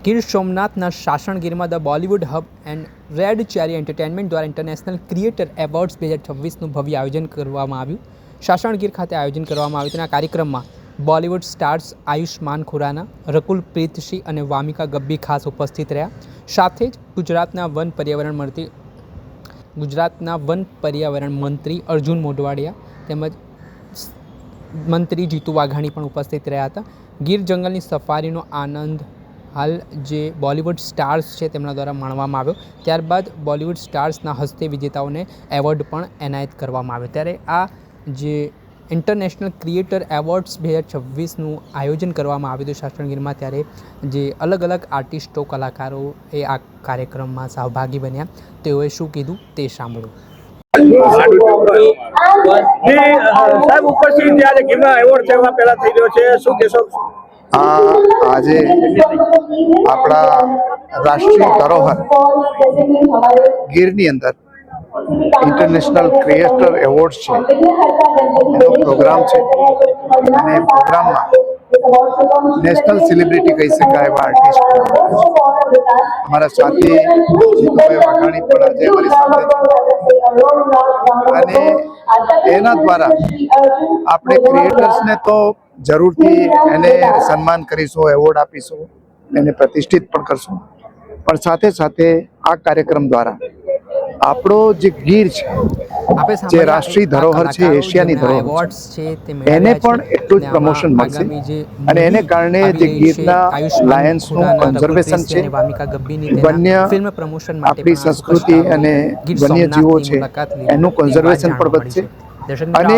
ગીર સોમનાથના સાસણગીરમાં the Bollywood hub and red cherry entertainment દ્વારા ઇન્ટરનેશનલ ક્રિએટર એવોર્ડ્સ 2026નું ભવ્ય આયોજન કરવામાં આવ્યું. સાસણગીર ખાતે આયોજન કરવામાં આવ્યું. તેના કાર્યક્રમમાં બોલિવૂડ સ્ટાર્સ આયુષ્માન ખુરાના, રકુલ પ્રીતસિંહ અને વામિકા ગબ્બી ખાસ ઉપસ્થિત રહ્યા. સાથે જ ગુજરાતના વન પર્યાવરણ મંત્રી અર્જુન મોઢવાડિયા તેમજ મંત્રી જીતુ વાઘાણી પણ ઉપસ્થિત રહ્યા હતા. ગીર જંગલની સફારીનો આનંદ હાલ જે બોલિવૂડ સ્ટાર્સ છે તેમના દ્વારા માણવામાં આવ્યો. ત્યારબાદ બોલિવૂડ સ્ટાર્સના હસ્તે વિજેતાઓને એવોર્ડ પણ એનાયત કરવામાં આવ્યો. ત્યારે આ જે ઇન્ટરનેશનલ ક્રિએટર એવોર્ડ્સ 2026નું આયોજન કરવામાં આવ્યું હતું સાસણગીરમાં, ત્યારે જે અલગ અલગ આર્ટિસ્ટો, કલાકારો એ આ કાર્યક્રમમાં સહભાગી બન્યા. તેઓએ શું કીધું તે સાંભળો. સાહેબ ઉપસ્થિત આજે ગીરના એવોર્ડ છે એમાં પહેલા થઈ ગયો છે, શું કહેશો? આજે આપણા રાષ્ટ્રીય ધરોહર ગીરની અંદર ઇન્ટરનેશનલ ક્રિએટર એવોર્ડ છે એનો પ્રોગ્રામ છે. અને પ્રોગ્રામમાં નેશનલ સેલિબ્રિટી કહી શકાય એવા આર્ટિસ્ટ અમારા સાથી જીતુભાઈ વાઘાણી પણ આજે અમારી સાથે છે. અને એના દ્વારા આપણે ક્રિએટર્સને તો જરૂરથી એને સન્માન કરીશું, એવોર્ડ આપીશું, એને પ્રતિષ્ઠિત પણ કરશું. પણ સાથે સાથે આ કાર્યક્રમ દ્વારા આપણો જે ગીર છે, જે રાષ્ટ્રીય ધરોહર છે, એશિયાની ધરોહર છે, એને પણ એટલું જ પ્રમોશન મળશે. અને એને કારણે જે ગીરના લાયન્સનું કન્ઝર્વેશન છે, આપણી સંસ્કૃતિ અને વન્યજીવો છે એનું કન્ઝર્વેશન પણ વધશે. અને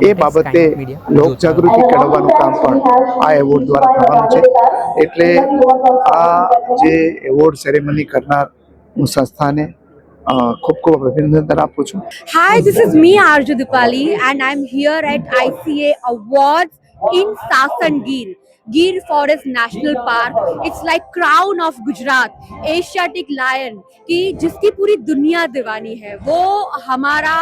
એ બાબતે લોકજાગૃતિ કેળવવાનું કામ પણ આ એવોર્ડ દ્વારા થવાનું છે. એટલે આ જે એવોર્ડ સેરેમની કરનાર હું સંસ્થાને ખૂબ ખૂબ અભિનંદન આપું છું. Hi, this is me Arju Dipali and I'm here at ICA Awards in Sasangir, Gir Forest National Park. It's like crown of Gujarat, Asiatic lion कि जिसकी पूरी दुनिया दीवानी है, वो हमारा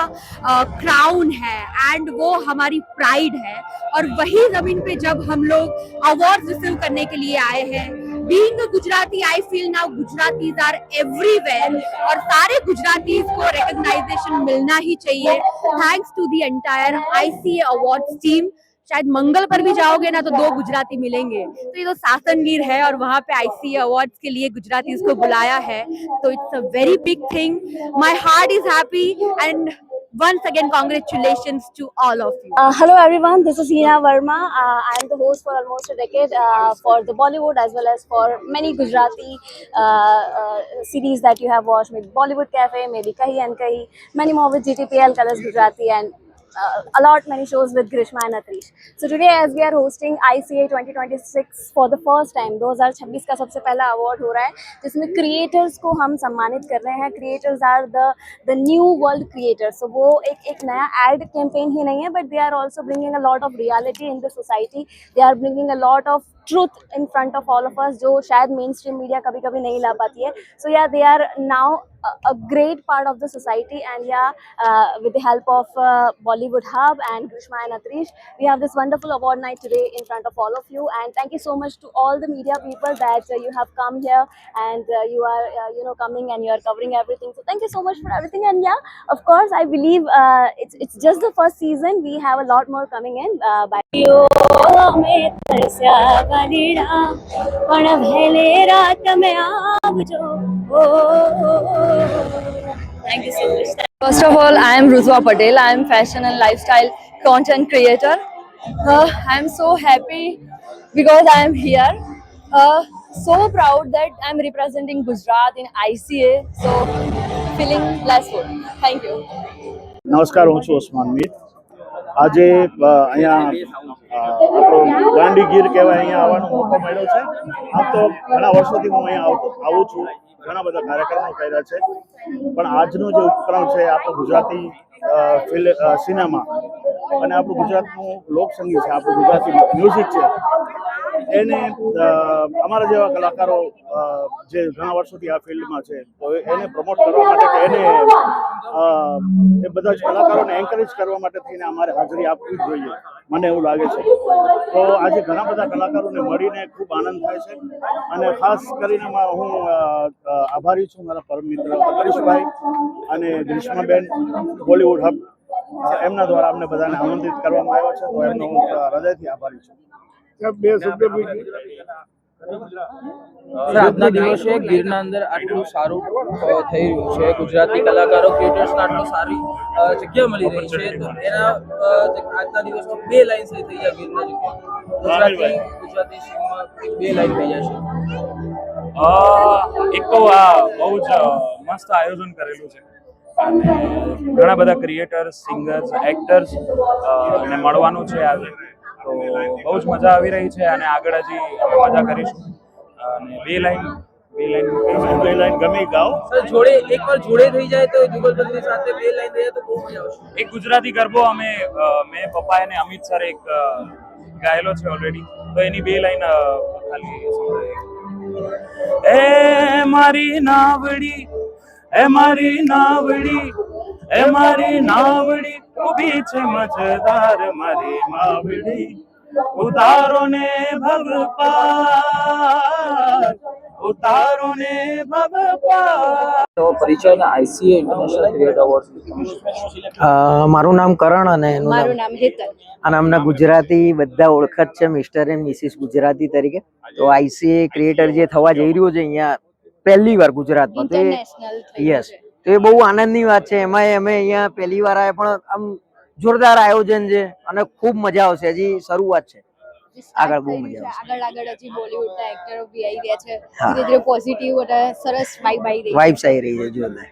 क्राउन है एंड वो हमारी प्राइड है. और वही जमीन पे जब हम लोग अवार्ड रिसीव करने के लिए आए हैं, being a Gujarati, I feel now Gujaratis are everywhere और सारे Gujaratis को recognition मिलना ही चाहिए. Thanks to the entire ICA Awards team. शायद मंगल पर भी जाओगे ना तो 2 गुजराती मिलेंगे. तो ये तो सासनगीर है और वहाँ पे ICA अवार्ड्स के लिए गुजरातीज को बुलाया है. तो it's a very big thing. My heart is happy and once again congratulations to all of you. Hello everyone, this is Hina Verma. I am the host for almost a decade for the Bollywood as well as for many Gujarati series that you have watched, maybe Bollywood Cafe, maybe Kahi and Kahi, many more with GTPL, Colors Gujarati and many shows with Grishma and Atrish. So today as we are hosting ICA 2026 for the first time, 2026 का सबसे पहला award हो रहा है जिसमें creators को हम सम्मानित कर रहे हैं. Creators are the new world creators. So वो एक नया एड कैंपेन ही नहीं है, but they are also bringing a lot of reality in the society. They are bringing a lot of truth in front of all of us जो शायद main stream media कभी कभी नहीं ला पाती है. So yeah, they are now a great part of the society and yeah, with the help of Bollywood Hub and Grishma and Atrish, we have this wonderful award night today in front of all of you. And thank you so much to all the media people that you have come here and you are coming and you are covering everything. So thank you so much for everything. And yeah, of course I believe it's just the first season. We have a lot more coming in. Bye. Thank you so much. First of all, I am Ruzwa Patel. I am fashion and lifestyle content creator. I am so happy because I am here. So proud that I am representing Gujarat in ICA. So feeling blessed. Thank you. નમસ્કાર, હું છું ઉસ્માન મીર. આજે અહીંયા આપણો ગાંડી ગીર કહેવાય, અહીંયા આવવાનો મોકો મળ્યો છે. આમ તો ઘણા વર્ષોથી હું અહીંયા આવું છું, ઘણા બધા કાર્યક્રમો કર્યા છે, પણ આજનો જે ઉપક્રમ છે આપણું ગુજરાતી સિનેમા અને આપણું ગુજરાતનું લોકસંગીત છે, આપણું ગુજરાતી મ્યુઝિક છે, એને અમારા જેવા કલાકારો જે ઘણા વર્ષોથી આ ફિલ્ડમાં છે તો એને પ્રમોટ કરવા માટે કે એને એ બધા જ કલાકારોને એન્કરેજ કરવા માટે થઈને અમારે હાજરી આપવી જોઈએ, મને એવું લાગે છે. તો આજે ઘણા બધા કલાકારોને મળીને ખૂબ આનંદ થાય છે અને ખાસ કરીને હું આભારી છું મારા પરમ મિત્ર પરેશભાઈ અને ગ્રીષ્માબેન બોલિવૂડ હબ એમના દ્વારા અમને બધાને આમંત્રિત કરવામાં આવ્યા છે, તો એમનો હું હૃદયથી આભારી છું. સર, આજના દિવસે ગીરના અંદર આટલું સારું થઈ રહ્યું છે, ગુજરાતી કલાકારો ક્રિએટર્સને આટલું સારી જગ્યા મળી રહી છે, તો એના આજના દિવસમાં 2 લાઈન થઈ જાય ગીરના જગ્યાએ ગુજરાતી સિંગમાં 2 લાઈન થઈ જશે. એક તો આ બહુ જ મસ્ત આયોજન કરેલું છે અને ઘણા બધા ક્રિએટર્સ, સિંગર્સ, એક્ટર્સ ને મળવાનું છે આજે, તો બહુ જ મજા આવી રહી છે અને આગળ હજી અમે મજા કરીશું. અને 2 લાઈન ગમે ગાઓ. સર, જોડે એકવાર જોડે થઈ જાય તો જુગલબંધી સાથે 2 લાઈન થઈ જાય તો બહુ મજા આવશે. એક ગુજરાતી ગરબો મેં પપ્પા અને અમિત સર એક ગાયેલો છે ઓલરેડી, તો એની 2 લાઈન ખાલી એ મારી નાવડી, એ મારી નાવડી, એ મારી નાવડી ઊભી છે મજદાર મારી માવડી, ઉતારો ને ભવ પાર, ઉતારો ને ભવ પાર. તો પરિચય અને આઈસીએ ઇન્ટરનેશનલ ક્રિએટર એવોર્ડ. મારું નામ કરણ અને એનું મારું નામ હેતલ. આ નામના ગુજરાતી બધા ઓળખત છે મિસ્ટર એન્ડ મિસિસ ગુજરાતી તરીકે. તો આઈસીએ ક્રિએટર જે થવા જઈ રહ્યું છે અહીંયા પહેલી વાર ગુજરાતમાં, તો યસ, તો એ બહુ આનંદની વાત છે. એમાં અમે અહીંયા પહેલી વાર આવ્યા, પણ આમ જોરદાર આયોજન છે અને ખૂબ મજા આવશે. હજી શરૂઆત છે, આગળ બહુ મજા આવશે. આગળ હજી બોલિવૂડના એક્ટરો બી આવી રહ્યા છે, ધીરે ધીરે પોઝિટિવ અને સરસ વાઇબ્સ આવી રહી છે જોરદાર.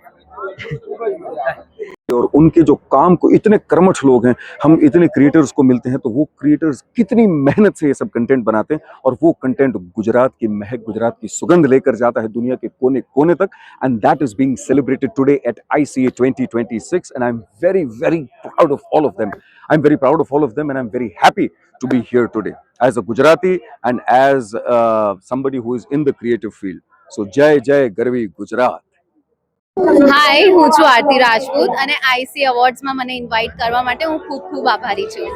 और उनके जो काम को इतने कर्मठ लोग हैं, हम इतने क्रिएटर्स को मिलते हैं, तो वो क्रिएटर्स कितनी मेहनत से ये सब कंटेंट बनाते हैं और वो कंटेंट गुजरात की महक, गुजरात की सुगंध लेकर जाता है दुनिया के कोने कोने तक, and that is being celebrated today at ICA 2026, and I'm very proud of all of them. I'm very proud of all of them and I'm very happy to be here today as a Gujarati and as somebody who is in the creative field. So jai jai garvi Gujarat. હાય, હું છું આરતી રાજપૂત અને IC એવોર્ડ્સમાં મને invite કરવા માટે હું ખૂબ ખૂબ આભારી છું.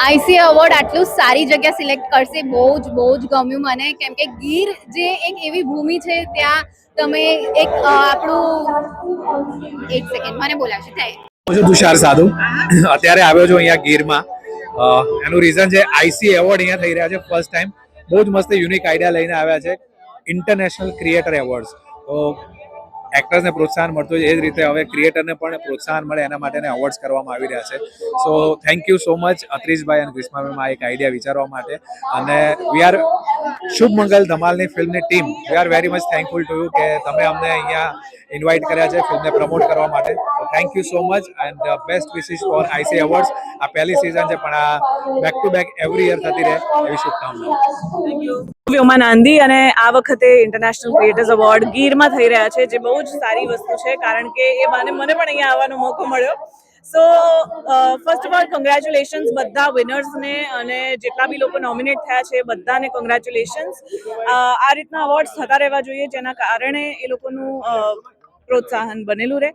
આઈસી એવોર્ડ આટલું સારી જગ્યા સિલેક્ટ કરશે, બહુ જ ગમ્યું મને, કેમ કે ગીર જે એક એવી ભૂમિ છે ત્યાં તમે એક આપણું એક સેકન્ડ મને બોલાવશે થાય. હું છું તુષાર સાધુ, અત્યારે આવ્યો છું અહીંયા ગીરમાં. એનું રીઝન છે આઈસી એવોર્ડ અહીંયા થઈ રહ્યા છે ફર્સ્ટ ટાઈમ. બહુ જ મસ્ત યુનિક આઈડિયા લઈને આવ્યા છે, ઇન્ટરનેશનલ ક્રિએટર એવોર્ડ્સ. તો એક્ટર્સને પ્રોત્સાહન મળતું હોય એ જ રીતે હવે ક્રિએટરને પણ પ્રોત્સાહન મળે એના માટે એવોર્ડ્સ કરવામાં આવી રહ્યા છે. So thank you so much અત્રીશભાઈ અને ગ્રીષ્માબેનમાં એક આઈડિયા વિચારવા માટે. અને વી આર શુભ મંગલ ધમાલની ફિલ્મની team, we are very much thankful to you કે તમે અમને અહીંયા ઇન્વાઇટ કર્યા છે ફિલ્મને પ્રમોટ કરવા માટે. Thank you so much and best wishes for IC awards. આ પહેલી સિઝન છે પણ આ back to back every year થતી રહે એવી શુભકામનાઓ. વ્યોમા નાંદી અને આ વખતે ઇન્ટરનેશનલ ક્રિએટર્સ એવોર્ડ ગીરમાં થઈ રહ્યા છે, જે બહુ જ સારી વસ્તુ છે કારણ કે એ બાને મને પણ અહીંયા આવવાનો મોકો મળ્યો. So first of all congratulations બધા વિનર્સને, અને જેટલા બી લોકો નોમિનેટ થયા છે બધાને કોંગ્રેચ્યુલેશન્સ. આ રીતના અવોર્ડ્સ થતા રહેવા જોઈએ જેના કારણે એ લોકોનું પ્રોત્સાહન બનેલું રહે.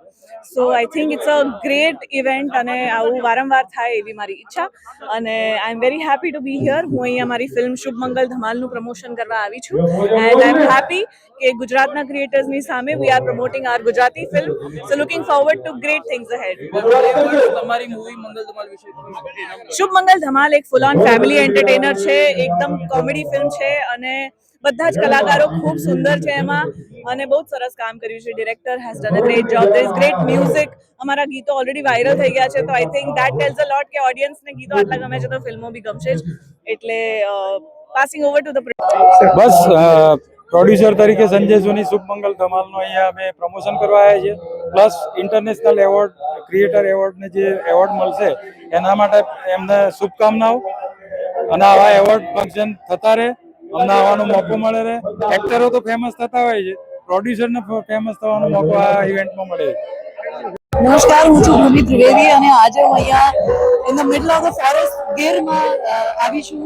So I think it's a great event અને આવું વારંવાર થાય એવી મારી ઈચ્છા. અને I am very happy to be here. હું અહીંયા મારી ફિલ્મ શુભ મંગલ ધમાલનું પ્રમોશન કરવા આવી છું એન્ડ આઈ એમ હેપી કે ગુજરાતના ક્રિએટર્સની સામે we are promoting our Gujarati film. So looking forward to great things ahead. તમારી મૂવી મંગલ ધમાલ વિશે શુભ મંગલ ધમાલ એક ફૂલ ઓન ફેમિલી એન્ટરટેનર છે, એકદમ કોમેડી ફિલ્મ છે અને બધા જ કલાકારો ખૂબ સુંદર છે એમાં અને બહુ જ સરસ કામ કર્યું છે. Director has done a great job. There is great music. અમારા ગીતો ઓલરેડી વાયરલ થઈ ગયા છે, તો આઈ થિંક દેટ ટેલ્સ અ લોટ કે ઓડિયન્સને ગીતો આટલા ગમે છે તો ફિલ્મો બી ગમશે જ. એટલે passing over to the bus producer તરીકે સંજય સોની શુભ મંગલ ધમાલનો અહીંયા અમે પ્રમોશન કરવા આવ્યા છીએ. પ્લસ ઇન્ટરનેશનલ એવોર્ડ, ક્રિએટર એવોર્ડને જે એવોર્ડ મળશે એના માટે એમને શુભકામનાઓ. અને આવા એવોર્ડ ફંક્શન થતા રહે, અમને આવવાનો મોકો મળે રહે. એક્ટરો તો ફેમસ થતા હોય છે, પ્રોડ્યુસરને ફેમસ થવાનો મોકો આ ઇવેન્ટમાં મળે છે. નમસ્કાર, હું છું ભૂમિ ત્રિવેદી અને આજે હું અહીંયા in the middle of the forest ગીરમાં આવી છું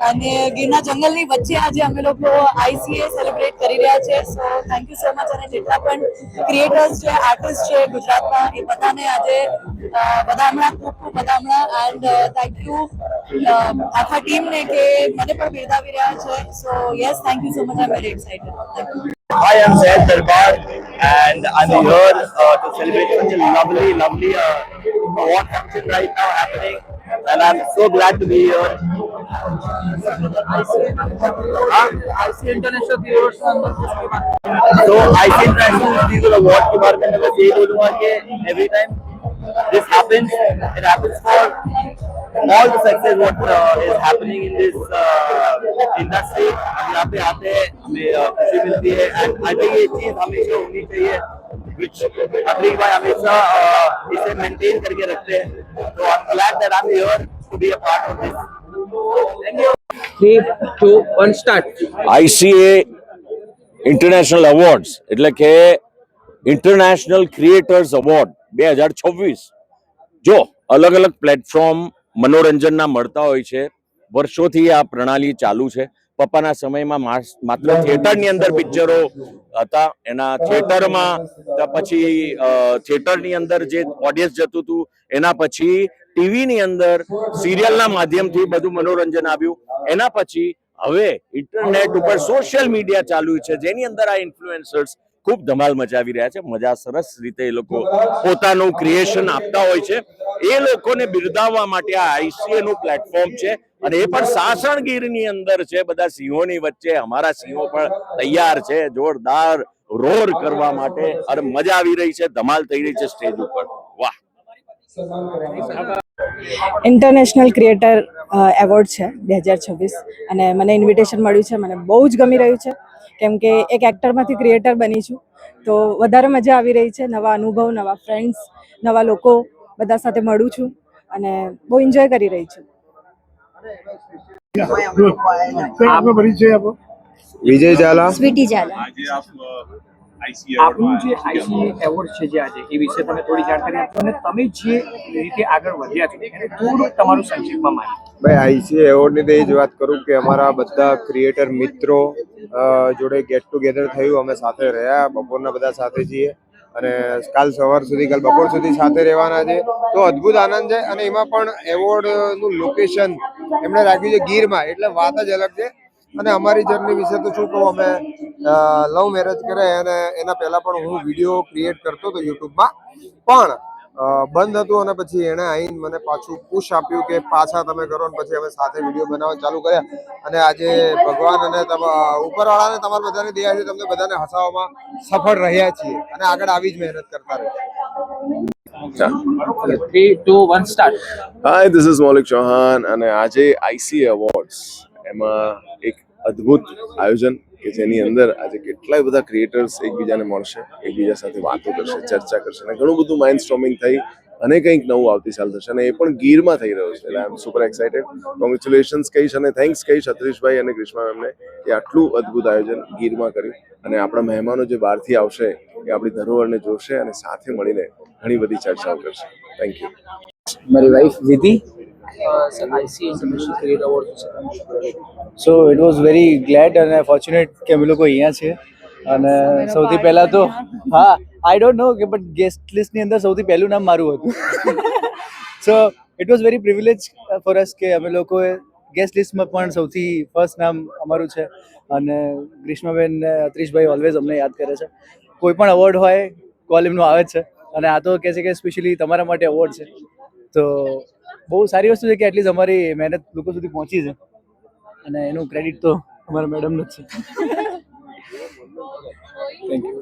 અને ગીરના જંગલની વચ્ચે આજે અમે લોકો આઈસીએ સેલિબ્રેટ કરી રહ્યા છે. So thank you so much. અને જેટલા પણ ક્રિએટર્સ છે, આર્ટિસ્ટ છે ગુજરાતના, એ બધાને આજે વધામણા, ખૂબ ખૂબ વધામણા. એન્ડ થેન્ક યુ આખા ટીમને કે મને પણ બિરદાવી રહ્યા છે. સો yes, thank you so much. I am very excited. Thank you. Hi, I'm Zaid Darbar, and I'm here to celebrate such a lovely award function right now happening, and I'm so glad to be here. IC international creators अंदर So, IC International Digital Award के बारे में मैं बस यही बोलूँगा कि every time this happens, it happens for all the success what is happening in this industry. हम यहाँ पे आते हैं, हमें खुशी मिलती है, and I think ये चीज हमेशा होनी चाहिए, which अभी भाई हमेशा इसे मेंटेन करके रखते हैं. So I'm glad that I'm here to be a part of this. Thank you. 3, 2, 1 start. ICA international awards એટલે કે ઇન્ટરનેશનલ ક્રિએટર્સ અવોર્ડ 2026 જો અલગ અલગ પ્લેટફોર્મ મનોરંજનના મળતા હોય છે. વર્ષોથી આ પ્રણાલી ચાલુ છે. પપ્પાના સમયમાં માત્ર થિયેટરની અંદર પિક્ચરો હતા, એના થિયેટરમાં પછી થિયેટરની અંદર જે ઓડિયન્સ જતું હતું, એના પછી ટીવીની અંદર સિરિયલના માધ્યમથી બધું મનોરંજન આવ્યું. એના પછી હવે ઇન્ટરનેટ ઉપર સોશિયલ મીડિયા ચાલુ છે, જેની અંદર આ ઇન્ફ્લુએન્સર્સ ખૂબ ધમાલ મચાવી રહ્યા છે. મજા સરસ રીતે એ લોકો પોતાનું ક્રિએશન આપતા હોય છે. એ લોકોને બિરદાવવા માટે આ આઈસીએ નું પ્લેટફોર્મ છે અને એ પણ સાસણગીરની અંદર છે. બધા સિંહોની વચ્ચે અમારા સિંહો પણ તૈયાર છે જોરદાર રોર કરવા માટે અને મજા આવી રહી છે, ધમાલ થઈ રહી છે સ્ટેજ ઉપર. વાહ. ઇન્ટરનેશનલ ક્રિએટર એવોર્ડ છે 2026 અને મને ઇન્વિટેશન મળ્યું છે. મને બહુ જ ગમી રહ્યું છે કેમ કે એક એક્ટરમાંથી ક્રિએટર બની છું, તો વધારે મજા આવી રહી છે. નવા અનુભવ, નવા ફ્રેન્ડ્સ, નવા લોકો બધા સાથે મળું છું અને બહુ એન્જોય કરી રહી છું. વિજય ઝાલા, સ્વીટી ઝાલા. આપનું જે આઈસીએ એવોર્ડ છે જે આજે, એ વિશે તમે થોડી જાણકારી આપો અને તમે જે રીતે આગળ વધ્યા છો એને થોડું તમારું સંક્ષિપ્તમાં માહિતી. ભાઈ આઈસીએ એવોર્ડની તો એ જ વાત કરું કે અમારા બધા ક્રિએટર મિત્રો જોડે ગેટ ટુગેધર થયું. અમે સાથે રહ્યા, બપોરના બધા સાથે છીએ અને કાલ સવાર સુધી, કાલ બપોર સુધી સાથે રહેવાના છે. તો અદ્ભુત આનંદ છે અને એમાં પણ એવોર્ડનું લોકેશન એમણે રાખ્યું છે ગીરમાં, એટલે વાત જ અલગ છે. અને અમારી જર્ની વિશે તો શું કહું, અમે લવ મેરેજ કરે અને એના પહેલા પણ હું વિડીયો ક્રિએટ કરતો હતો યુટ્યુબમાં, પણ બંધ હતું અને પછી એણે આવીને મને પાછું પુશ આપ્યું કે પાછા તમે કરો, અને પછી અમે સાથે વિડીયો બનાવવા ચાલુ કર્યા. અને આજે ભગવાન અને ઉપરવાળાને તમારા બધાને દયા છે, તમને બધાને હસાવવામાં સફળ રહ્યા છીએ અને આગળ આવી જ મહેનત કરતા રહીશું. 3, 2, 1 સ્ટાર્ટ. હાય, ધીસ ઇઝ મૌલિક ચૌહાણ અને આજે આઈસીએ એવોર્ડ્સ એમાં એક અદ્ભુત આયોજન કે જેની અંદર આજે કેટલાય બધા ક્રિએટર્સ એકબીજાને મળશે, એકબીજા સાથે વાતો કરશે, ચર્ચા કરશે અને ઘણું બધું માઇન્ડ સ્ટોર્મિંગ થઈ અને કંઈક નવું આવતી સાલ થશે અને એ પણ ગીરમાં થઈ રહ્યું છે. એટલે આઈ એમ સુપર એક્સાઇટેડ. કોંગ્રેચ્યુલેશન્સ કહીશ અને થેન્ક્સ કહીશ અતરીશભાઈ અને ગ્રીષ્મા મેમને કે આટલું અદ્ભુત આયોજન ગીરમાં કર્યું અને આપણા મહેમાનો જે બહારથી આવશે એ આપણી ધરોહરને જોશે અને સાથે મળીને ઘણી બધી ચર્ચાઓ કરશે. Thank you. મારી વાઇફ વિધિ. IC international creator award. So it was very glad અને ફોર્ચ્યુનેટ કે અમે લોકો અહીંયા છે. અને સૌથી પહેલાં તો આઈ ડોન્ટ નો કે બટ ગેસ્ટ લિસ્ટની અંદર સૌથી પહેલું નામ મારું હતું. So it was very privilege for us કે અમે લોકોએ ગેસ્ટ લિસ્ટમાં પણ સૌથી ફર્સ્ટ નામ અમારું છે. અને ગ્રીષ્માબેન ને અતરીશભાઈ ઓલવેઝ અમને યાદ કરે છે. કોઈ પણ અવોર્ડ હોય કોલ એમનું આવે જ છે અને આ તો કહે છે કે સ્પેશિયલી તમારા માટે અવોર્ડ છે. તો બહુ સારી વસ્તુ છે કે એટલીસ્ટ અમારી મહેનત લોકો સુધી પહોંચી છે અને એનું ક્રેડિટ તો અમારા મેડમનું જ છે. Thank you.